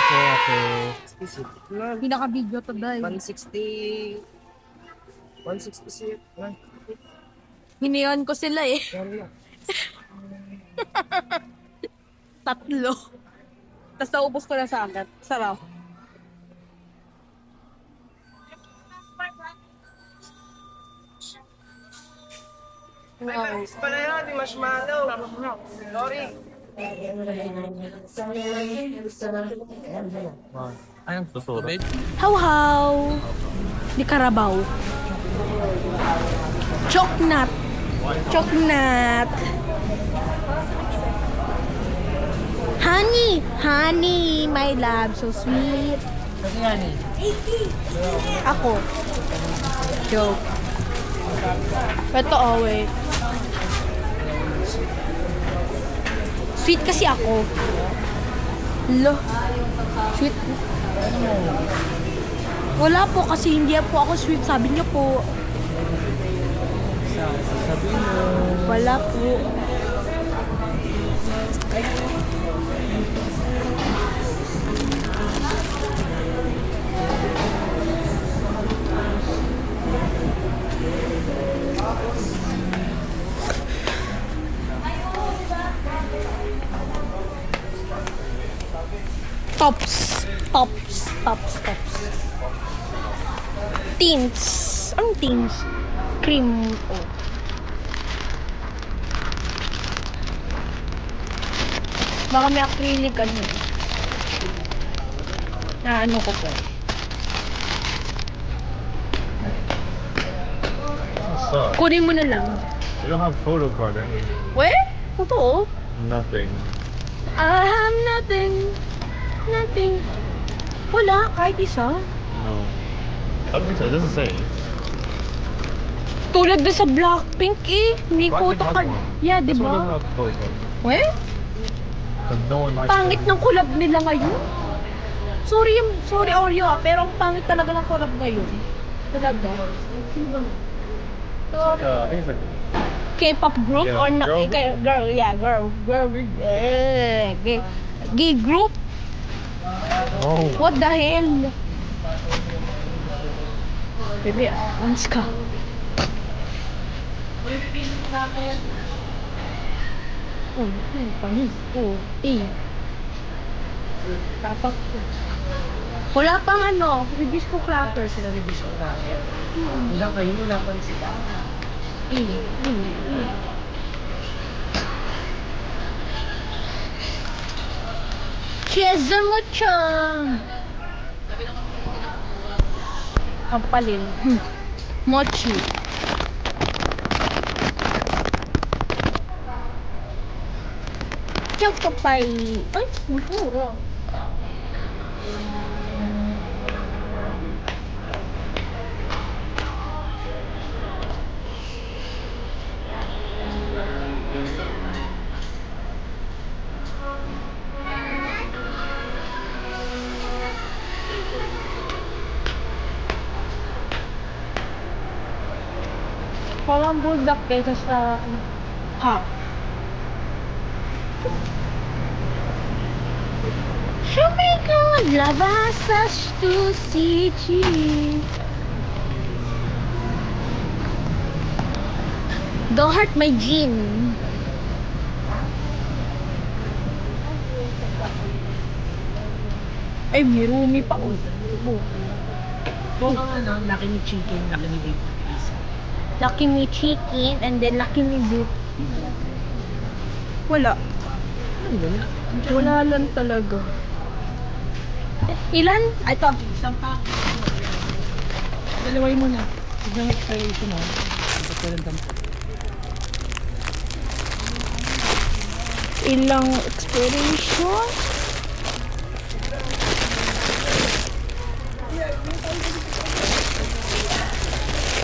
po, ate. 60. Pinaka-video to dahil. 160. 160. Hiniyon ko sila eh. Sorry na. Tatlo. Tapos naubos ko na sa agad. Sarap. Ay, pala yan, di marshmallow. Sorry. Anong susuro? How-how. Di karabaw. Choknat. Choknat. Honey. Honey, my love. So sweet. Ako. Joke. Ito, oh, wait. Sweet kasi ako. Lo. Sweet. Wala po kasi hindi po ako sweet. Sabi niyo po. Sasabihin mo. Wala po. Tops. Tops. Tops. Tops. Tints. Anong tints? Cream. Oh. Baka may acrylic ano eh. Na ano ko po. So, Kunin mo na lang. you don't have photo card, eh? Weh? Totoo? Nothing. I have nothing. Nothing. Wala, kahit isa. No. I don't think so. It doesn't say. Tulad na sa Blackpink eh. May photo card. Yeah, di This one doesn't ba? have photo card. Weh? But no one likes Pangit ng collab nila ngayon. Sorry Oreo pero ang pangit talaga ng collab ngayon. Talaga. I think it's like K-pop group Yeah, or not? girl. Girl, yeah, girl. Gay group? oh. What the hell? Baby, once ka. Pangit. Tapak ko. Wala pang ano, Hibisco crackers. Sila ni Bishop Racket. Wala kayo, wala pa rin sila. Cheese mo chan. Ang palin. Mochi. Chocopay. Ay, mura. Parang bulldog kaysa sa half. Shumika lavasas to Siji. Don't hurt my gin. Ay, may rumi pa. Kung ang ano, laki ni chicken, laki ni beef pizza. Lucky Me Chicken and then Lucky Me Beef. Wala. Wala lang talaga. Ilan? Ito. Isang pack. Dalaway mo na. Tignan mo expiration mo. Ito po. Ilang expiration?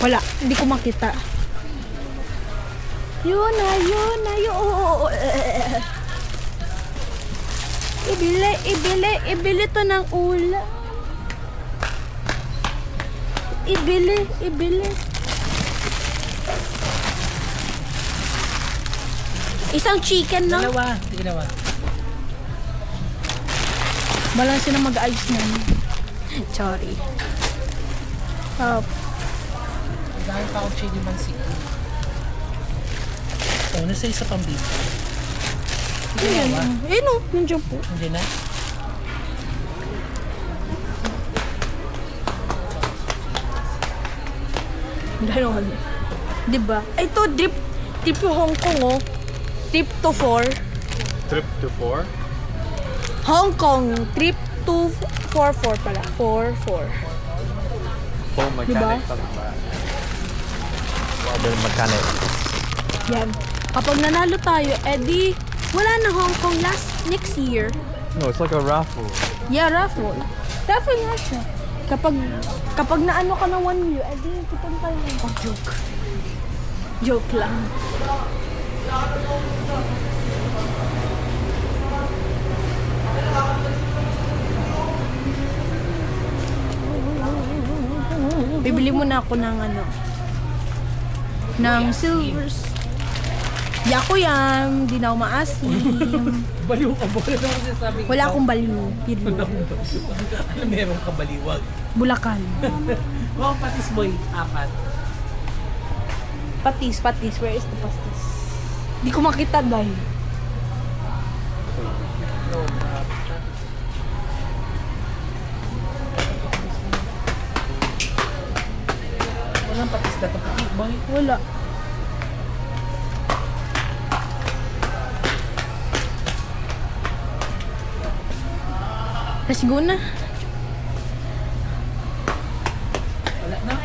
Wala, hindi ko makita. Yun na, yun. Ibili to ng ulam. Ibili. Isang chicken, no? Dalawa. Balance na mag-ayos na. Sorry. Dahil pa akong chili man siya. Oh, nasa isa pang beef. Ayan. Ayun o, nandiyan po. Hindi na? Ganon. Diba? Ito, trip to Hong Kong oh. Trip to 4. Trip to 4? Hong Kong, trip to 4-4 pala. 4-4. Full mechanic pala ba? Water mechanic. Yan. Kapag nanalo tayo, edi wala na Hong Kong next year. No, it's like a raffle. Yeah, raffle. Raffle nga siya. Kapag naano ka ng 1 million, edi kitang tayo. Oh, joke. Joke lang. Bibili muna ako ng ng silvers. Yako yan, di na ako maasim. Baliw ka ba? Ano ang sinasabi ko? Wala akong baliw. Period. Ano meron ka baliwag? Bulacan. Oh, patis boy. 4. Patis. Where is the pastis? Di ko makita dahil. Walang patis na ito. Boy. Wala. Let's go na. Wala na.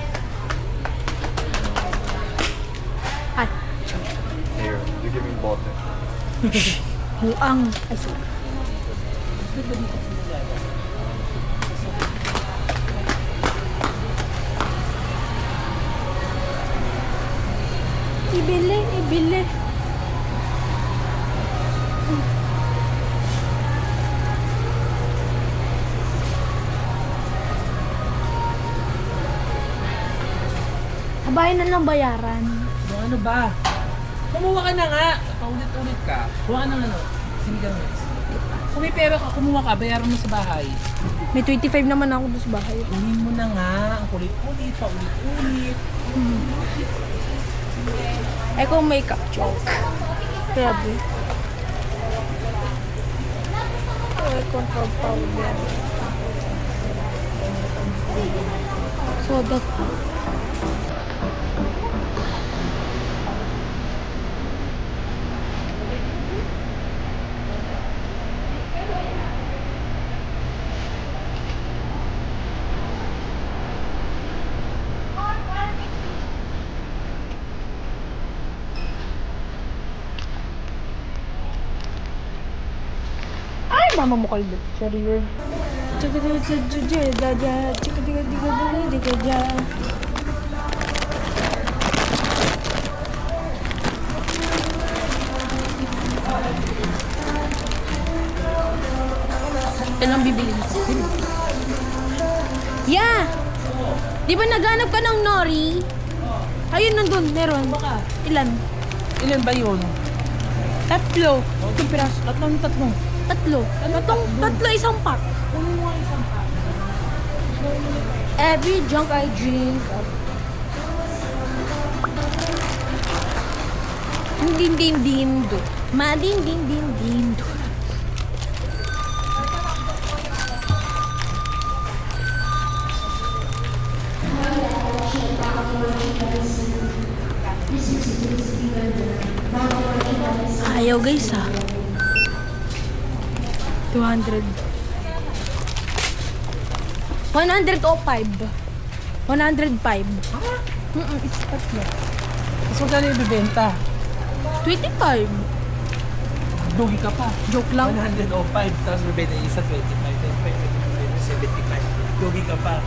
Ay, Here, you give me bote. buang. Ay, sorry. Ibili. Sabahin na lang bayaran. Ano ba? Kumuha ka na nga. Paulit-ulit ka. Kuha ka ng sinigang mix. Kung may pera ka, kumuha ka. Bayaran mo sa bahay. May 25 naman ako doon sa bahay. Unin mo na nga. Ang kulit-ulit. Paulit-ulit. Ay, kung makeup joke. Grabe. Ay, control powder. Soda. Ay, mama mo kalbo. Sorry, word. Yan ang bibili ko. Yeah! Di ba naghanap ka ng nori? Ayun, nandun. Meron. Ilan? Ilan ba yun? Tatlo. Itong piraso. Tatlo. Tatlo. Tatlo isang pack. Every junk I drink. Din do. Din do. Ayaw guys ha. 200. 105. 105. It's tatlo. Mas magkano yung bibenta? 25. Dugi ka pa. Joke lang. 105, tapos bibenta yung isa 25. 75. Dugi ka pa.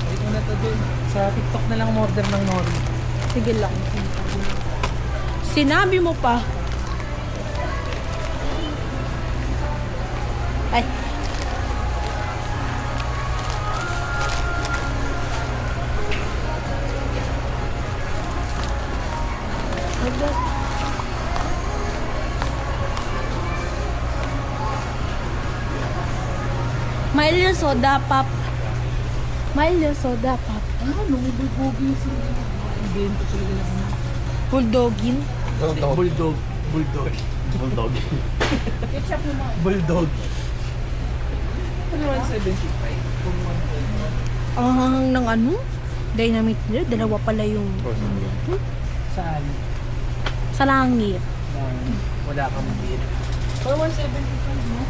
Wait mo na to dun. Sa TikTok na lang order ng nori. Sige lang. Sinabi mo pa. Ay. Mild yung soda pop. Mild yung soda pop. Ano, may bulgogi yung sila. Invento talaga lang. Bulldogin. Bulldog. Bulldog. Bulldog. Bulldog. Ano 175? Kung 120. Ang hanghang ng ano? Dynamite nila. Dalawa pala yung Saan? sa langit. Wala kang beer. Pero 175 mo?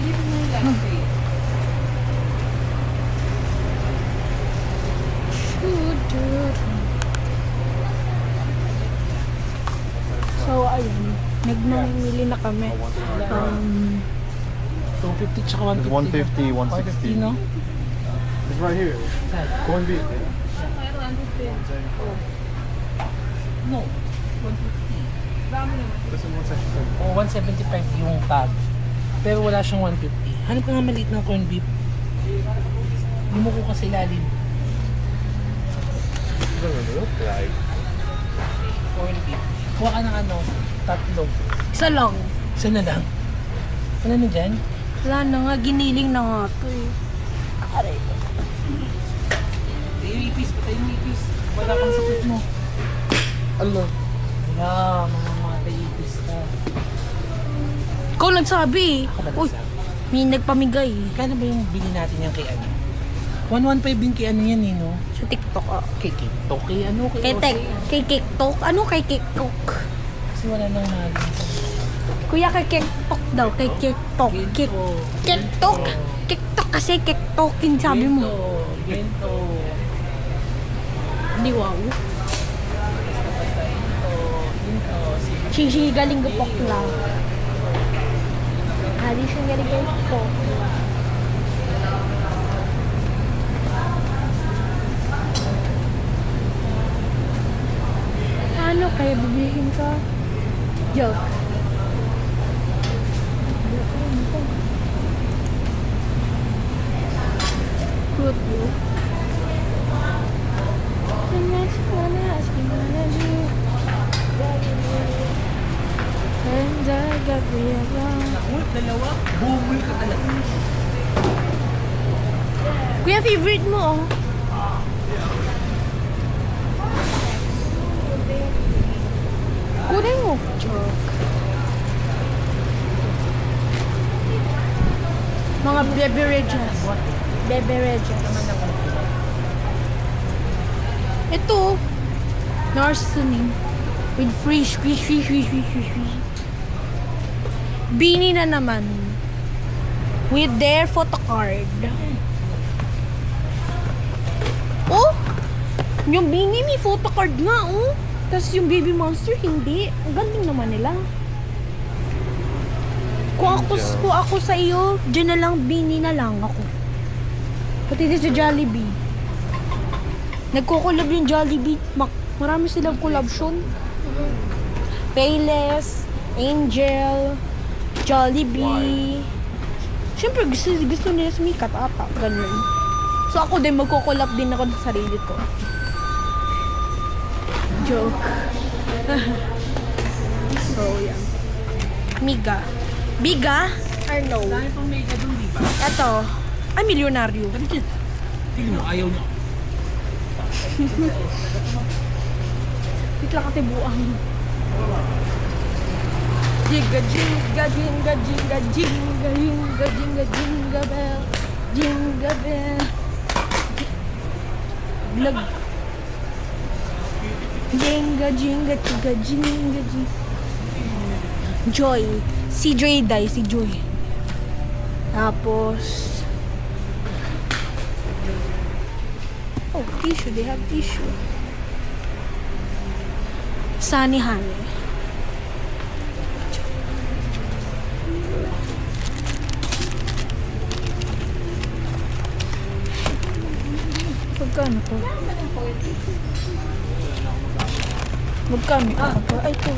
Hindi mo yung latte. So, ayun. Nagmamili na kami. 250 tsaka 150. 150, 160. 150, no? It's right here. Saan? Corned beef. No. 150. This is 165. O 175 yung tag. Pero wala siyang 150. Hanap ka nga maliit ng corned beef. Lumuko ka sa ilalim. It doesn't look like. Corned beef. Kuha ka ng ano, tatlo. Isa lang. Isa na lang. Ano na dyan? Wala na nga. Giniling na nga ito eh. Aray ko. Yung ipis, patay yung ipis. Wala kang sakit mo. Allah. Wala, mamamatay ipis ka. Ikaw nagsabi eh. Ako ba Uy, nagsabi? may nagpamigay eh. Kano ba yung bili natin yan kay ano? 115 din kay ano yan eh, no? Sa TikTok ah. Kay TikTok, kay ano? Kay TikTok? Ano kay TikTok? Kasi wala nang mahal. Kuya kay TikTok daw. Kay TikTok. TikTok? TikTok kasi TikTok yung sabi mo. Gento. Hindi wow. Gento. Shishi galing gupok lang. Hali siya galing gupok. Ano kaya bibilihin ka? Joke. Good book. And that's what I ask you to do. And I got realized. Naku, dalawa. Bumul ka talaga. Kuya, favorite mo oh. Kunin mo. Joke. Mga beverages. Beverages. Ito. Narcissus. With free squish. Bini na naman. With their photocard. Oh! Yung Bini may photocard nga, oh. Tapos yung Baby Monster, hindi. Ang galing naman nila. Kung ako sa iyo, dyan na lang, Bini na lang ako. Pati din sa Jollibee. Nagko-collab yung Jollibee. Marami silang collabtion. Payless, Angel, Jollibee. Siyempre, gusto nila sumikat ata. Ganun. So ako din, magko-collab din ako sa sarili ko. Joke. So, yan. Miga. Biga? Or no? Dahil pang mega dun, di ba? Eto. Ay, milyonaryo. Bakit? Tingnan mo, ayaw niya. Wait lang katibuang. Jiga, jinga, jinga, jinga, jinga, jinga, jinga, jinga bell. Jinga bell. Vlog. Jinga, jinga, jinga, jinga, jinga. Joy. Si Joy Day, si Joy. Tapos... Oh, tissue. They have tissue. Sunny Honey. Magkano to? Magkano ito? Ay, ito.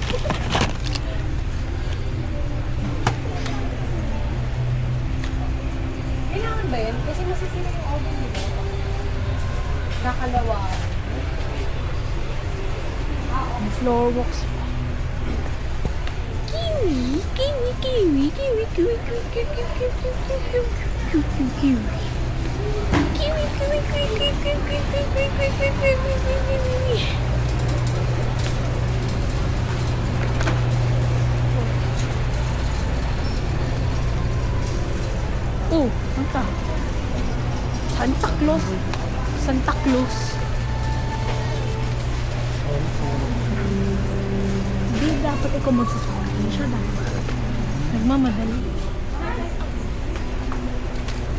Kailangan ba yun? Kasi masisira yung oven nila. Nakalawa. May floor walks pa. Kiwi, kiwi, kiwi, kiwi, kiwi, kiwi, kiwi, kiwi, kiwi, kiwi, kiwi. Kiwi, kiwi, kiwi. Kiwi, kiwi, kiwi, kiwi, kiwi, kiwi, kiwi, kiwi, kiwi, kiwi, kiwi, kiwi. Oh, anta. Santa Claus. Santa Claus. Hindi dapat ikaw magsusulit. Siya dapat. Nagmamadali.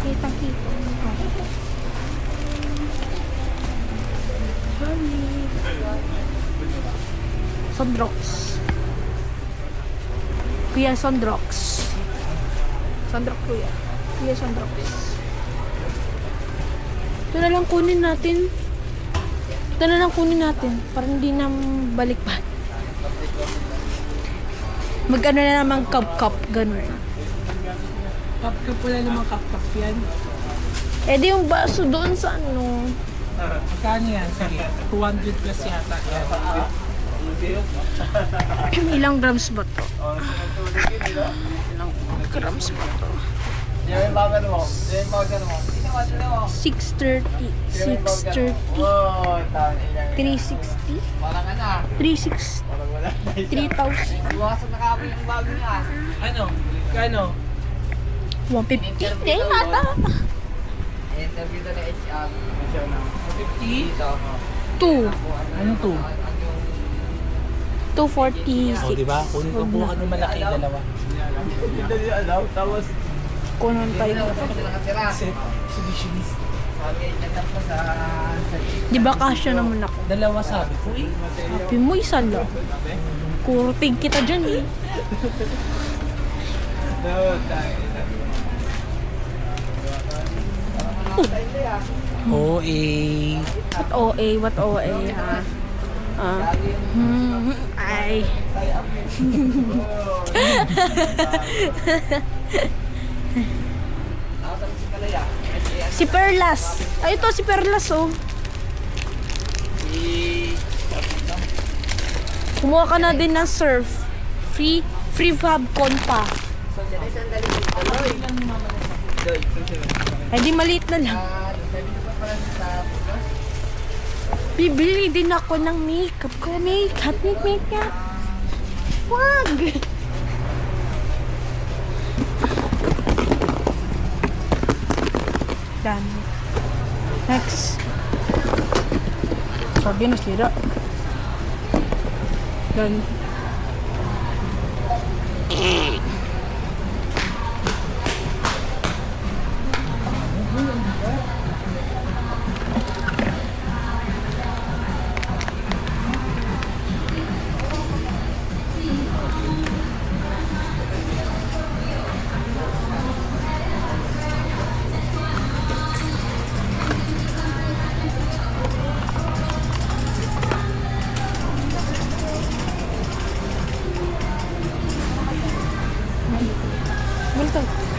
Kita-kita. Sorry. Sondrox. Kuya Sondrox. Sondrox kuya. Kuya Sondrox. Ito na lang kunin natin. Ito na lang kunin natin. Para hindi na balik pa. Mag-ano na naman cup-cup. Ganun. Cup-cup, wala namang cup-cup yan. Eh di yung baso doon sa ano. Magkano yan? Sige, 200 plus yata yan. Ilang grams ba to? Ilang grams ba to? 630. 630. 360. 360. 3,000. Ano? Kano? 150. Eh, nata. Interview na HR. 50? 2. Anong 2? 240. O, diba? Kunin ko po ng malaki, dalawa. Kunan tayo. Exhibitionist. Di ba kasya naman ako? Dalawa sabi ko eh. Sabi mo, isa lang. Kurting kita dyan eh. Oo eh. What OA? What OA ha? Ay. Si Perlas. Ay, ito si Perlas oh. Kumuha ka na din ng surf. Free Fabcon pa. Ay, di maliit na lang. Bibili din ako ng makeup ko. Makeup. Wag! Done. Next. Sabi na sira. Done. Balik tayo.